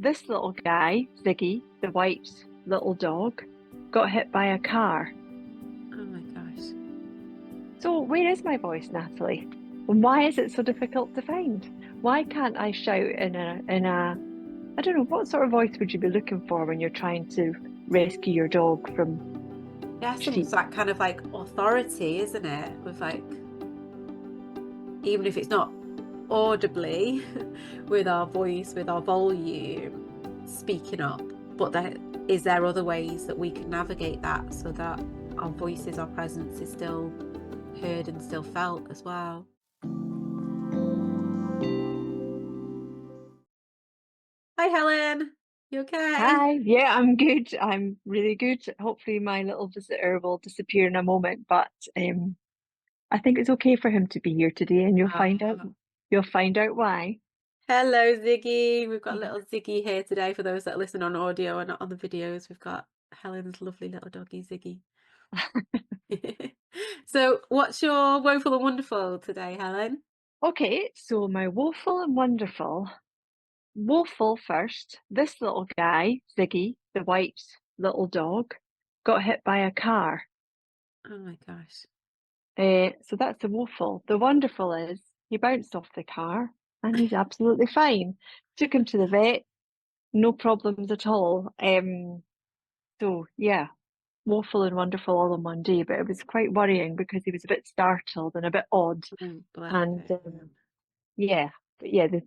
This little guy, Ziggy, the white little dog, got hit by a car. Oh my gosh. So where is my voice, Natalie? And why is it so difficult to find? Why can't I shout in a I don't know, what sort of voice would you be looking for when you're trying to rescue your dog from Yeah, some sheep? that kind of like authority, isn't it? With like, even if it's not audibly, with our voice, with our volume, speaking up. But is there other ways that we can navigate that so that our voices, our presence is still heard and still felt as well? Hi, Helen. You okay? Hi, yeah, I'm good. I'm really good. Hopefully my little visitor will disappear in a moment, but I think it's okay for him to be here today and Ah, you'll find out why. hello, Ziggy. We've got little Ziggy here today. For those that listen on audio and not on the videos, we've got Helen's lovely little doggy, Ziggy. So, what's your woeful and wonderful today, Helen? Okay, so my woeful and wonderful. Woeful first. This little guy, Ziggy, the white little dog, got hit by a car. Oh my gosh. So that's the woeful. The wonderful is he bounced off the car and he's absolutely fine. Took him to the vet, no problems at all. So yeah, woeful and wonderful all in one day, but it was quite worrying because he was a bit startled and a bit odd. Oh, bless And him. yeah, but yeah, the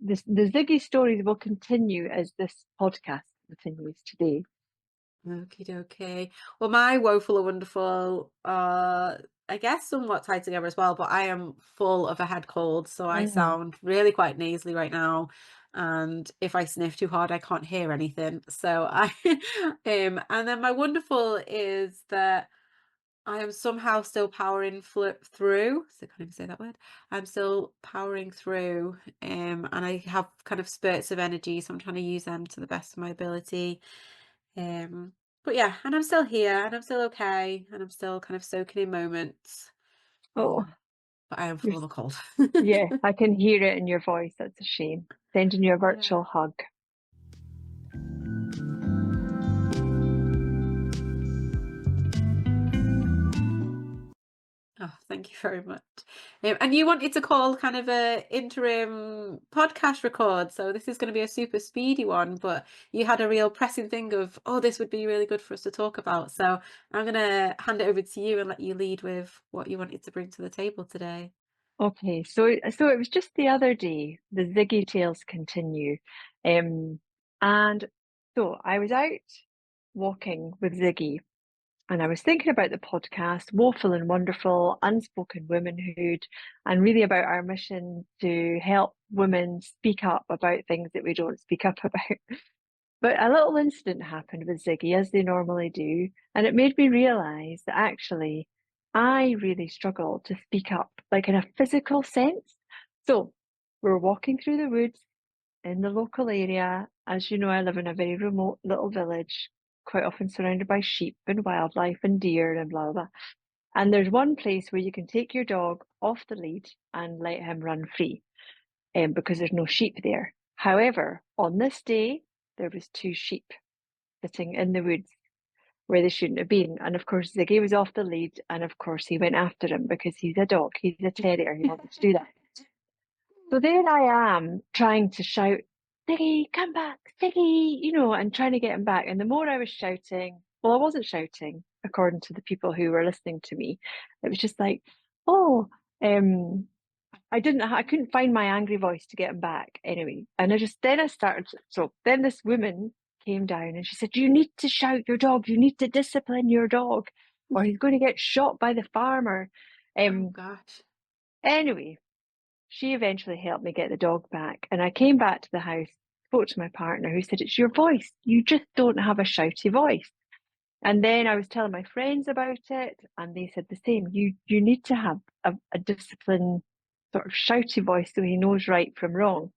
Ziggy stories will continue as this podcast continues today. Okie dokie. Well, my woeful and wonderful are, I guess, somewhat tied together as well, but I am full of a head cold, so I Mm. sound really quite nasally right now. And if I sniff too hard, I can't hear anything. So I and then my wonderful is that I am somehow still powering through. So I can't even say that word. I'm still powering through, and I have kind of spurts of energy, so I'm trying to use them to the best of my ability. Um, but yeah, and I'm still here, and I'm still okay, and I'm still kind of soaking in moments. Oh, But I am you're, full of a cold. yeah, I can hear it in your voice. That's a shame. Sending you a Yeah. virtual hug. Oh, thank you very much. And you wanted to call kind of a interim podcast record, so this is going to be a super speedy one, but you had a real pressing thing of, oh, this would be really good for us to talk about. So I'm going to hand it over to you and let you lead with what you wanted to bring to the table today. Okay, so it was just the other day, the Ziggy tales continue. Um, and so I was out walking with Ziggy and I was thinking about the podcast, Woeful and Wonderful, Unspoken Womanhood, and really about our mission to help women speak up about things that we don't speak up about. But a little incident happened with Ziggy, as they normally do, and it made me realise that actually I really struggle to speak up, like in a physical sense. So we're walking through the woods in the local area. As you know, I live in a very remote little village, quite often surrounded by sheep and wildlife and deer and blah, blah. And there's one place where you can take your dog off the lead and let him run free, because there's no sheep there. However, on this day, there was two sheep sitting in the woods where they shouldn't have been. And of course, Ziggy was off the lead, and of course, he went after him because he's a dog, he's a terrier, he wanted to do that. So there I am trying to shout, Ziggy, come back, Ziggy, and trying to get him back. And the more I was shouting, well, I wasn't shouting, according to the people who were listening to me. It was just like, oh, um, I couldn't find my angry voice to get him back anyway. And then I started, so then this woman came down and she said, you need to shout your dog, you need to discipline your dog, or he's going to get shot by the farmer. Oh Um, gosh. anyway, she eventually helped me get the dog back. And I came back to the house, spoke to my partner who said, it's your voice. You just don't have a shouty voice. And then I was telling my friends about it, and they said the same. You need to have a disciplined, sort of shouty voice so he knows right from wrong.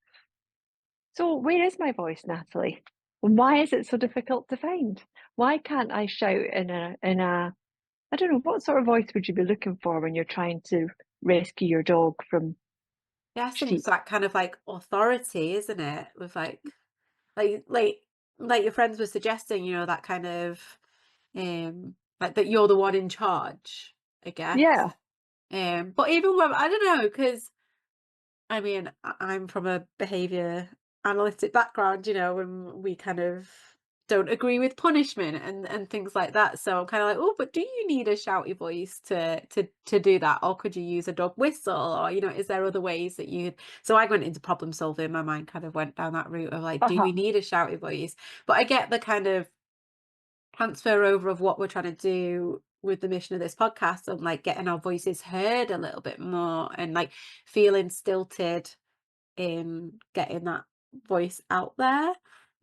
So where is my voice, Natalie? And why is it so difficult to find? Why can't I shout in a I don't know, what sort of voice would you be looking for when you're trying to rescue your dog from Yeah, some sheep? that kind of like authority, isn't it? With like like your friends were suggesting, that kind of, like that you're the one in charge, I guess. Yeah. But even when I don't know, because I mean, I'm from a behavior analytic background, and we kind of don't agree with punishment and things like that. So I'm kind of like, oh, but do you need a shouty voice to do that, or could you use a dog whistle, or is there other ways that you? So I went into problem solving. My mind kind of went down that route of like, do Uh-huh. we need a shouty voice? But I get the kind of transfer over of what we're trying to do with the mission of this podcast, and like getting our voices heard a little bit more, and like feeling stilted in getting that voice out there.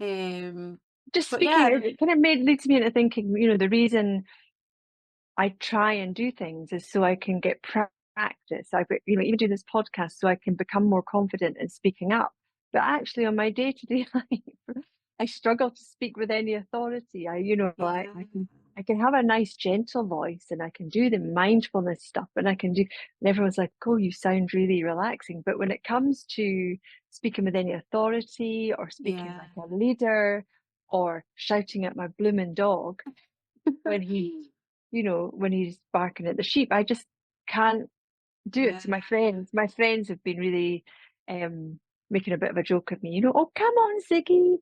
Um, Just but speaking, yeah, it kind of leads me into thinking, the reason I try and do things is so I can get practice. Even do this podcast so I can become more confident in speaking up. But actually, on my day-to-day life, I struggle to speak with any authority. yeah, I can have a nice, gentle voice, and I can do the mindfulness stuff, and I can do. And everyone's like, "Oh, you sound really relaxing." But when it comes to speaking with any authority, or speaking yeah, like a leader, or shouting at my blooming dog when when he's barking at the sheep. I just can't do it yeah. to my friends. My friends have been really um making a bit of a joke of me, oh, come on, Ziggy.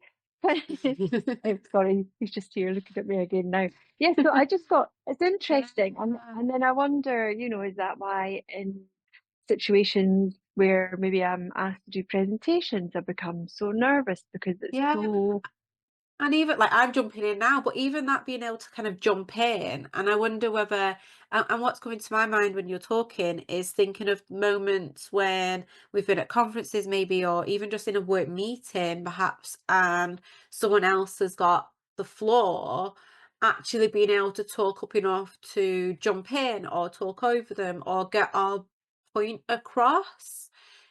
I'm sorry, he's just here looking at me again now. Yeah, so I just thought it's interesting. Yeah. And then I wonder, is that why in situations where maybe I'm asked to do presentations, I become so nervous because it's Yeah. so And even like I'm jumping in now, but even that being able to kind of jump in, and I wonder whether, and what's coming to my mind when you're talking is thinking of moments when we've been at conferences, maybe, or even just in a work meeting, perhaps, and someone else has got the floor, actually being able to talk up enough to jump in or talk over them or get our point across,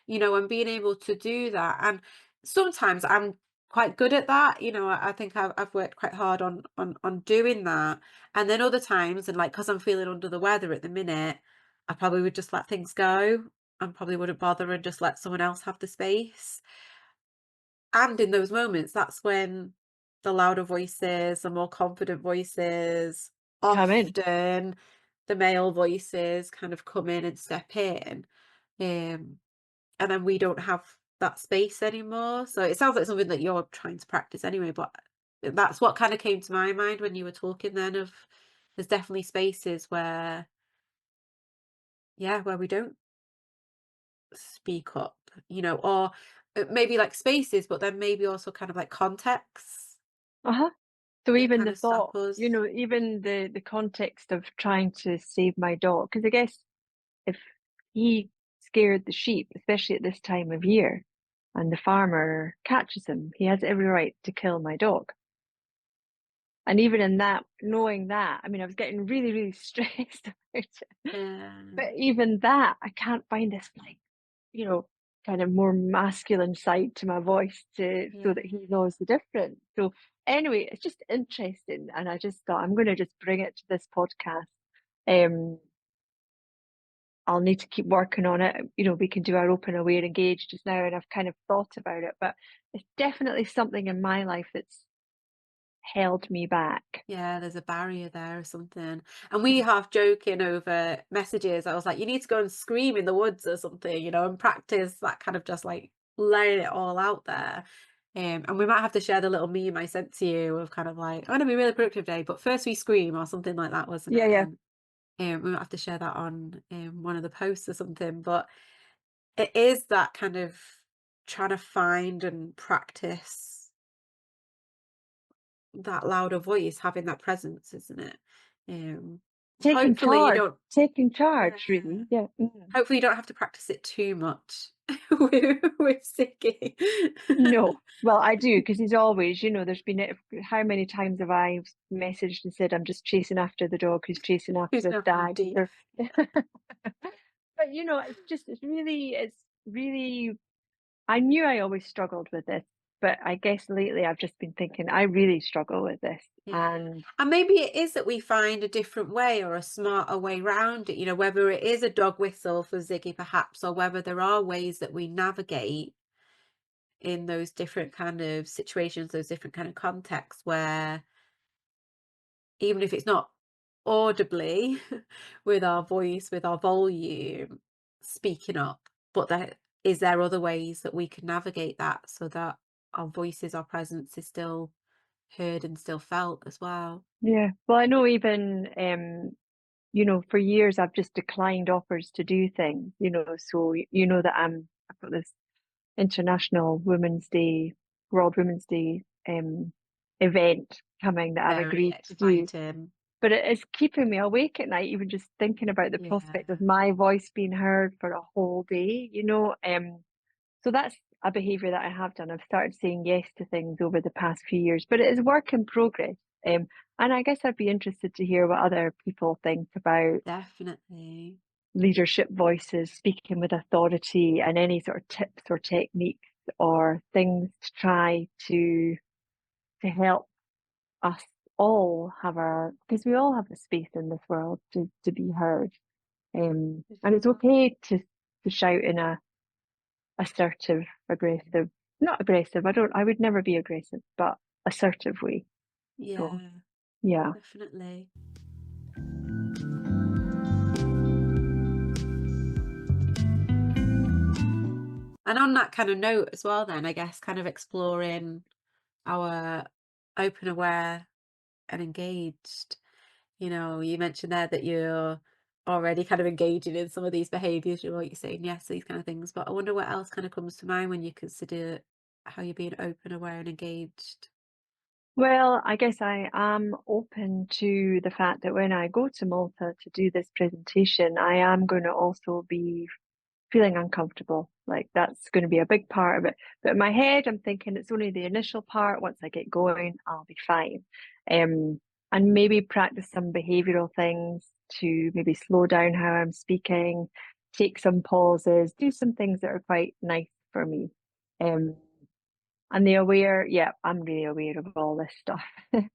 and being able to do that. And sometimes I'm quite good at that. I think I've worked quite hard on doing that. And then other times, and like because I'm feeling under the weather at the minute, I probably would just let things go and probably wouldn't bother and just let someone else have the space. And in those moments, that's when the louder voices, the more confident voices, come in. often the male voices kind of come in and step in. Um, and then we don't have that space anymore. So it sounds like something that you're trying to practice anyway, but that's what kind of came to my mind when you were talking then of there's definitely spaces where, yeah, where we don't speak up, or maybe like spaces, but then maybe also kind of like contexts Uh-huh. So that even kind the of stop thought, us. even the context of trying to save my dog, because I guess if he scared the sheep, especially at this time of year, and the farmer catches him, he has every right to kill my dog. And even in that, knowing that, I mean, I was getting really, really stressed about it. Yeah, But even that, I can't find this like, you know, kind of more masculine side to my voice to so yeah, that he knows the difference. So anyway, it's just interesting, and I just thought I'm going to just bring it to this podcast. Um, I'll need to keep working on it. We can do our open, aware, engaged just now, and I've kind of thought about it, but it's definitely something in my life that's held me back. yeah. There's a barrier there or something. And we half joking over messages. I was like, you need to go and scream in the woods or something, and practice that kind of just like laying it all out there. And we might have to share the little meme I sent to you of kind of like, I'm gonna be a really productive day, but first we scream or something like that, wasn't Yeah, it? yeah. And we might have to share that on one of the posts or something. But it is that kind of trying to find and practice that louder voice, having that presence, isn't it? Taking Hopefully you charge, don't. taking Yeah. charge, really. Yeah. Hopefully you don't have to practice it too much with singing. No. Well, I do because he's always, there's been how many times have I messaged and said I'm just chasing after the dog who's chasing Who's after his after dad. Andy? But it's really. I knew I always struggled with this, but I guess lately I've just been thinking I really struggle with this, Yeah. and And maybe it is that we find a different way or a smarter way round it, whether it is a dog whistle for Ziggy perhaps, or whether there are ways that we navigate in those different kind of situations, those different kind of contexts where even if it's not audibly with our voice, with our volume, speaking up, but there other ways that we can navigate that so that our voices, our presence is still heard and still felt as well. Yeah. Well, I know even for years I've just declined offers to do things, so you know that I've got this International Women's Day, World Women's Day event coming that I've Very agreed to do. exciting. But it is keeping me awake at night, even just thinking about the Yeah, prospect of my voice being heard for a whole day. So that's a behavior that I have done. I've started saying yes to things over the past few years, but it is work in progress. And I guess I'd be interested to hear what other people think about definitely. leadership voices, speaking with authority, and any sort of tips or techniques or things to try to help us all have our because we all have a space in this world to be heard. For And it's sure. okay to shout in a assertive, aggressive, not aggressive, I would never be aggressive, but assertive way. So Yeah, yeah. definitely. And on that kind of note as well, then I guess kind of exploring our open, aware, and engaged. You mentioned there that you're already kind of engaging in some of these behaviors. You're saying yes, these kind of things. But I wonder what else kind of comes to mind when you consider how you're being open, aware, and engaged. Well, I guess I am open to the fact that when I go to Malta to do this presentation, I am going to also be feeling uncomfortable. Like that's going to be a big part of it. But in my head, I'm thinking it's only the initial part. Once I get going, I'll be fine. Um, and maybe practice some behavioral things to maybe slow down how I'm speaking, take some pauses, do some things that are quite nice for me. Um, and yeah, I'm really aware of all this stuff.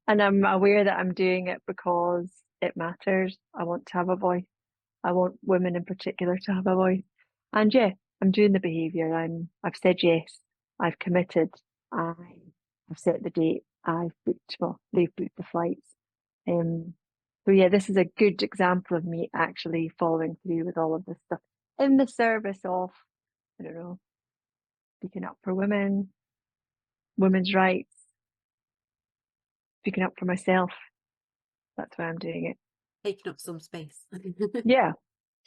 And I'm aware that I'm doing it because it matters. I want to have a voice. I want women in particular to have a voice. And yeah, I'm doing the behaviour. I've said yes. I've committed. I've set the date. They've booked the flights. Um, so yeah, this is a good example of me actually following through with all of this stuff in the service of, I don't know, speaking up for women, women's rights, speaking up for myself. That's why I'm doing it. Taking up some space. Yeah,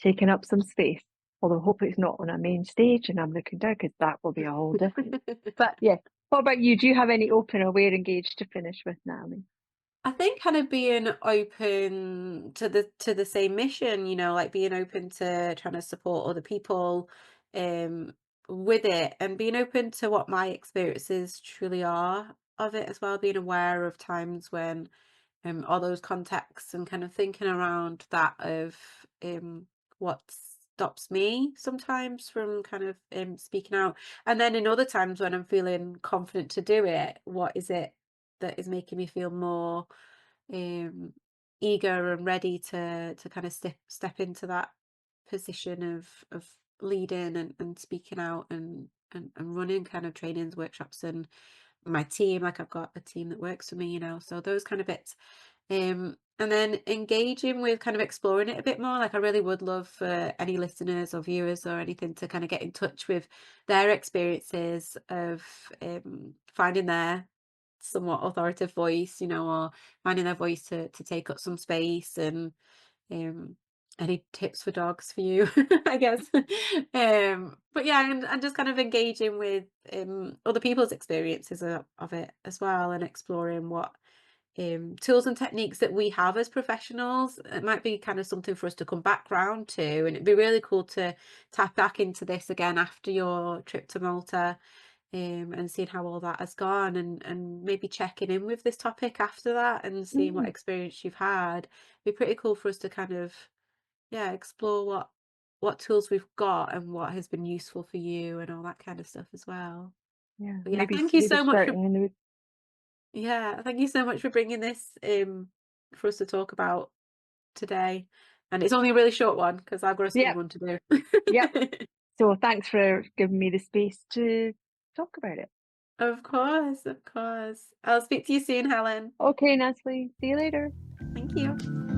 taking up some space. Although hopefully it's not on a main stage and I'm looking down because that will be a whole different. But yeah, what about you? Do you have any open, aware, engaged to finish with, Natalie? I think kind of being open to the same mission, like being open to trying to support other people um with it, and being open to what my experiences truly are of it as well, being aware of times when all those contexts and kind of thinking around that of what stops me sometimes from kind of speaking out, and then in other times when I'm feeling confident to do it, what is it that is making me feel more um, eager and ready to kind of step into that position of leading and speaking out and running kind of trainings, workshops, and my team. Like I've got a team that works for me, so those kind of bits. And then engaging with kind of exploring it a bit more. Like I really would love for any listeners or viewers or anything to kind of get in touch with their experiences of finding their somewhat authoritative voice, or finding their voice to take up some space, and um any tips for dogs for you, I guess. But yeah, and just kind of engaging with other people's experiences of it as well, and exploring what tools and techniques that we have as professionals. It might be kind of something for us to come back round to, and it'd be really cool to tap back into this again after your trip to Malta, and seeing how all that has gone, and maybe checking in with this topic after that and seeing what Mm, experience you've had. It'd be pretty cool for us to kind of, yeah, explore what tools we've got and what has been useful for you and all that kind of stuff as well. yeah, But yeah, maybe thank you maybe so much for starting in the bringing this for us to talk about today. And it's only a really short one because I've got a school Yep, run to yep. do. So thanks for giving me the space to talk about it. Of course, of course. I'll speak to you soon, Helen. Okay, Natalie. See you later. Thank you.